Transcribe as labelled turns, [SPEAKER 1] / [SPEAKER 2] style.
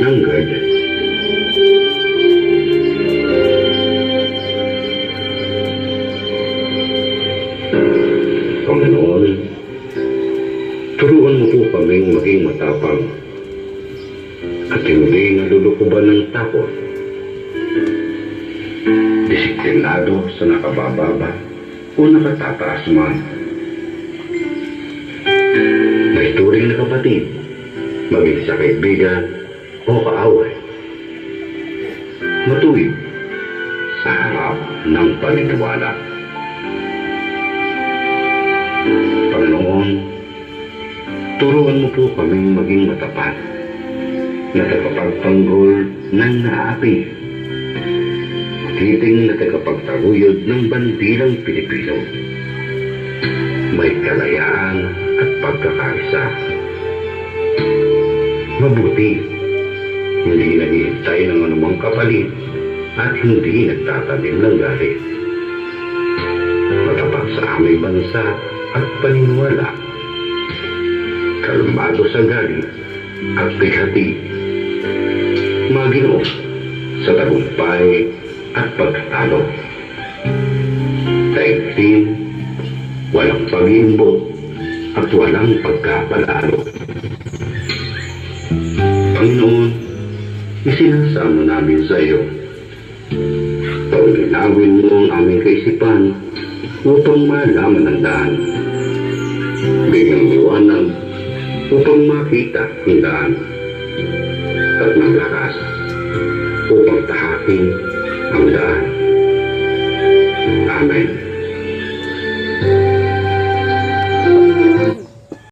[SPEAKER 1] ng guardian. Panginoon, turuan mo po kaming maging matapang at hindi nalulukuban ng takot, disiplinado sa nakabababa o nakatataas man. May turing na kapatid, maging sa kaibigan o kaaway, matuwid sa harap ng paniniwala. Panginoon, turuan mo po kaming maging matapat na tagapagtanggol ng naapi, titing na tagapagtaguyod ng bandilang Pilipino, may kalayaan at pagkakaisa. Mabuti, hindi naghihintay ng anumang kapalit at hindi nagtatanim ng galit. Matapat sa aming bansa at paniniwala, kalmado sa galit at bigati, Maginoo sa tagumpay at pagtatalo. Taigting, walang pag-iimbot at walang pagkapalalo. Panginoon, isinasamo namin sa iyo. Paglinawin mo ang aming kaisipan upang malaman ang daan. Bigyan liwanag upang makita ang daan. At ng lakas upang tahakin ang daan. Amen.